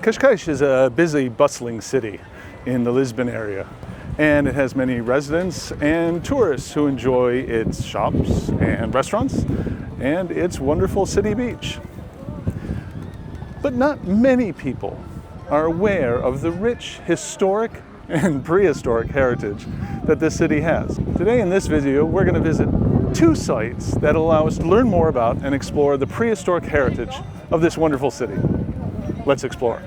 Cascais is a busy, bustling city in the Lisbon area, and it has many residents and tourists who enjoy its shops and restaurants and its wonderful city beach. But not many people are aware of the rich historic and prehistoric heritage that this city has. Today in this video, we're going to visit two sites that allow us to learn more about and explore the prehistoric heritage of this wonderful city. Let's explore.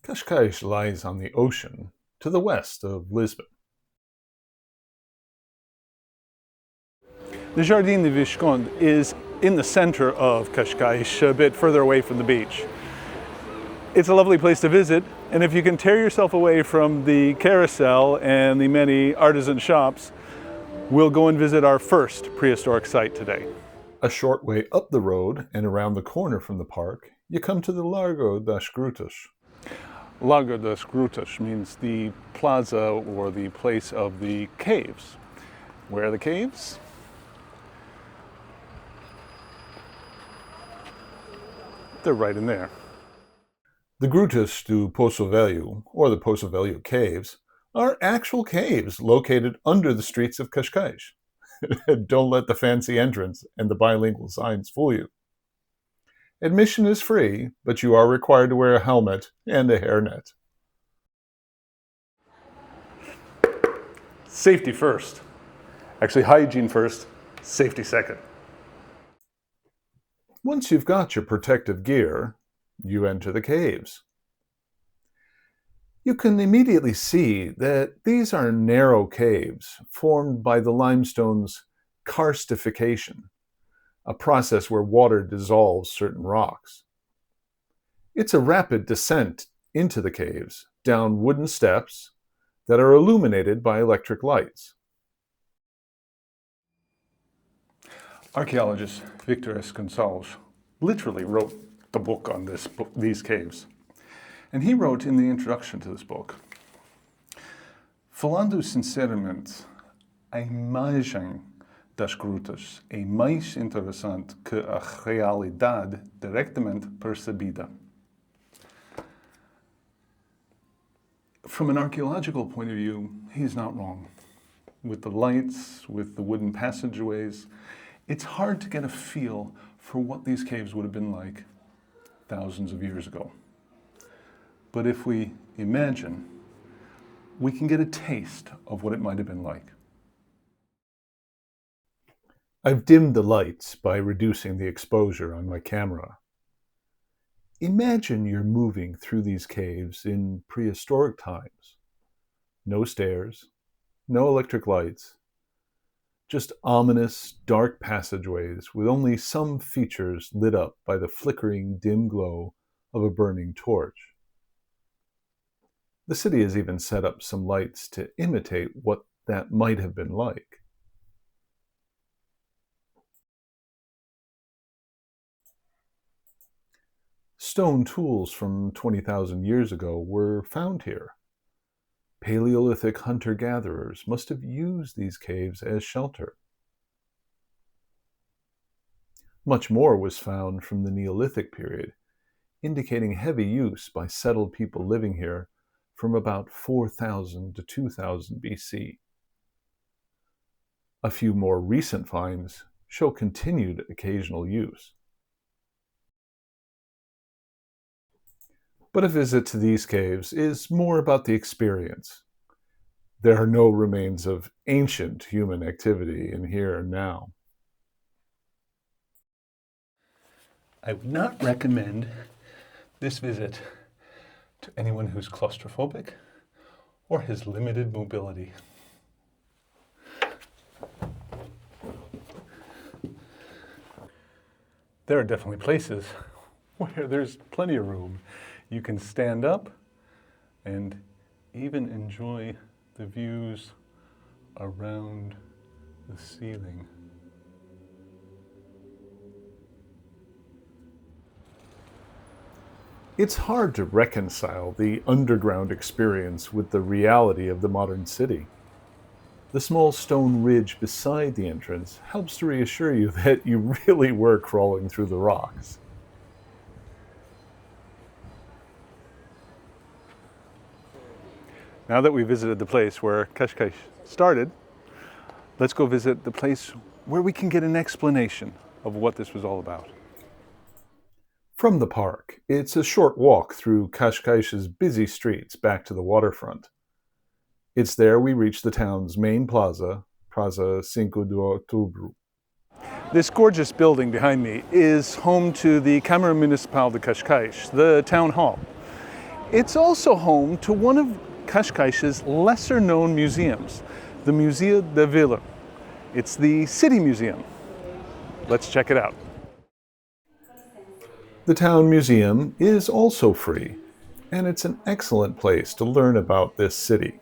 Cascais lies on the ocean to the west of Lisbon. The Jardim de Visconde is in the center of Cascais, a bit further away from the beach. It's a lovely place to visit, and if you can tear yourself away from the carousel and the many artisan shops, we'll go and visit our first prehistoric site today. A short way up the road and around the corner from the park, you come to the Largo das Grutas. Largo das Grutas means the plaza or the place of the caves. Where are the caves? They're right in there. The Grutas do Poço Velho, or the Poço Velho caves, are actual caves located under the streets of Cascais. Don't let the fancy entrance and the bilingual signs fool you. Admission is free, but you are required to wear a helmet and a hairnet. Safety first. Actually, hygiene first, safety second. Once you've got your protective gear, you enter the caves. You can immediately see that these are narrow caves formed by the limestone's karstification, a process where water dissolves certain rocks. It's a rapid descent into the caves, down wooden steps that are illuminated by electric lights. Archaeologist Victor S. Gonçalves literally wrote the book on these caves. And he wrote in the introduction to this book, "Falando sinceramente, a imagem das grutas é mais interessante que a realidade diretamente percebida." From an archaeological point of view, he's not wrong. With the lights, with the wooden passageways, it's hard to get a feel for what these caves would have been like thousands of years ago. But if we imagine, we can get a taste of what it might have been like. I've dimmed the lights by reducing the exposure on my camera. Imagine you're moving through these caves in prehistoric times. No stairs, no electric lights, just ominous, dark passageways with only some features lit up by the flickering, dim glow of a burning torch. The city has even set up some lights to imitate what that might have been like. Stone tools from 20,000 years ago were found here. Paleolithic hunter-gatherers must have used these caves as shelter. Much more was found from the Neolithic period, indicating heavy use by settled people living here from about 4,000 to 2,000 BC. A few more recent finds show continued occasional use. But a visit to these caves is more about the experience. There are no remains of ancient human activity in here and now. I would not recommend this visit to anyone who's claustrophobic or has limited mobility. There are definitely places where there's plenty of room. You can stand up and even enjoy the views around the ceiling. It's hard to reconcile the underground experience with the reality of the modern city. The small stone ridge beside the entrance helps to reassure you that you really were crawling through the rocks. Now that we visited the place where Cascais started, let's go visit the place where we can get an explanation of what this was all about. From the park, it's a short walk through Cascais's busy streets back to the waterfront. It's there we reach the town's main plaza, Praça 5 de Outubro. This gorgeous building behind me is home to the Câmara Municipal de Cascais, the town hall. It's also home to one of Cascais's lesser-known museums, the Museu da Vila. It's the City Museum. Let's check it out. The town museum is also free, and it's an excellent place to learn about this city.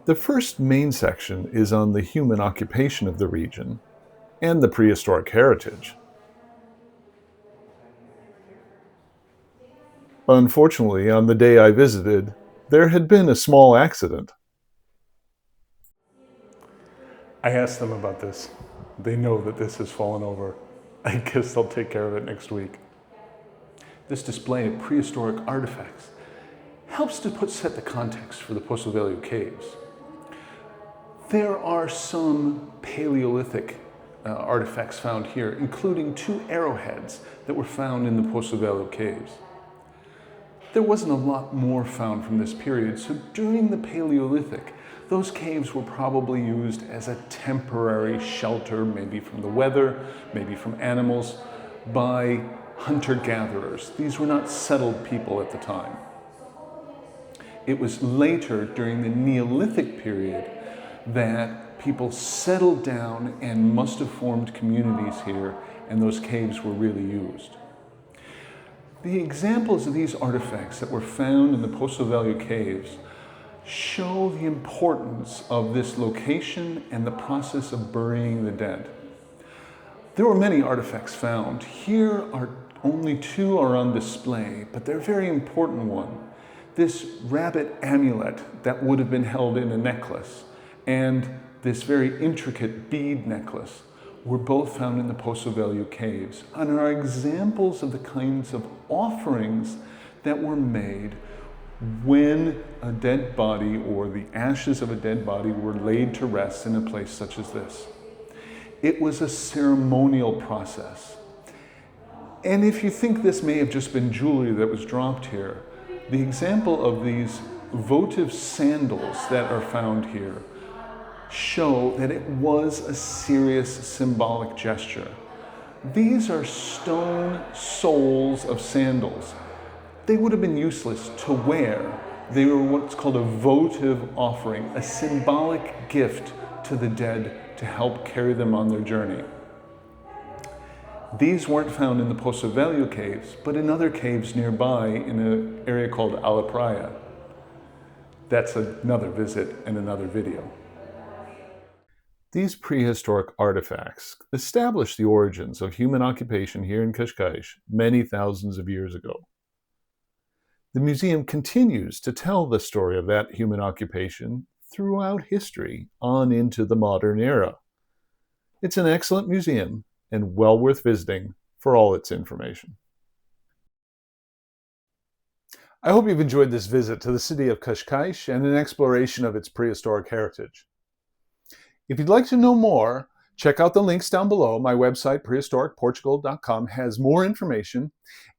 The first main section is on the human occupation of the region and the prehistoric heritage. Unfortunately, on the day I visited, there had been a small accident. I asked them about this. They know that this has fallen over. I guess they'll take care of it next week. This display of prehistoric artifacts helps to set the context for the Poço Velho caves. There are some Paleolithic artifacts found here, including 2 arrowheads that were found in the Poço Velho caves. There wasn't a lot more found from this period, so during the Paleolithic, those caves were probably used as a temporary shelter, maybe from the weather, maybe from animals, by hunter-gatherers. These were not settled people at the time. It was later, during the Neolithic period, that people settled down and must have formed communities here, and those caves were really used. The examples of these artifacts that were found in the Poço Velho caves show the importance of this location and the process of burying the dead. There were many artifacts found. Here are only 2 are on display, but they're a very important one. This rabbit amulet that would have been held in a necklace and this very intricate bead necklace were both found in the Poço Velho caves and are examples of the kinds of offerings that were made when a dead body or the ashes of a dead body were laid to rest in a place such as this. It was a ceremonial process. And if you think this may have just been jewelry that was dropped here, the example of these votive sandals that are found here show that it was a serious symbolic gesture. These are stone soles of sandals. They would have been useless to wear. They were what's called a votive offering, a symbolic gift to the dead to help carry them on their journey. These weren't found in the Poço Velho caves, but in other caves nearby in an area called La Praia. That's another visit and another video. These prehistoric artifacts establish the origins of human occupation here in Cascais many thousands of years ago. The museum continues to tell the story of that human occupation throughout history on into the modern era. It's an excellent museum and well worth visiting for all its information. I hope you've enjoyed this visit to the city of Cascais and an exploration of its prehistoric heritage. If you'd like to know more, check out the links down below. My website, prehistoricportugal.com, has more information,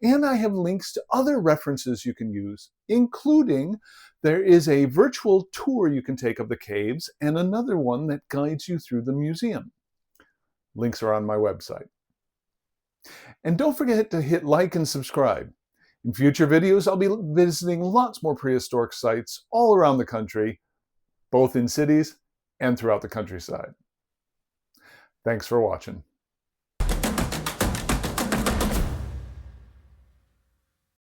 and I have links to other references you can use, including there is a virtual tour you can take of the caves and another one that guides you through the museum. Links are on my website. And don't forget to hit like and subscribe. In future videos, I'll be visiting lots more prehistoric sites all around the country, both in cities and throughout the countryside. Thanks for watching.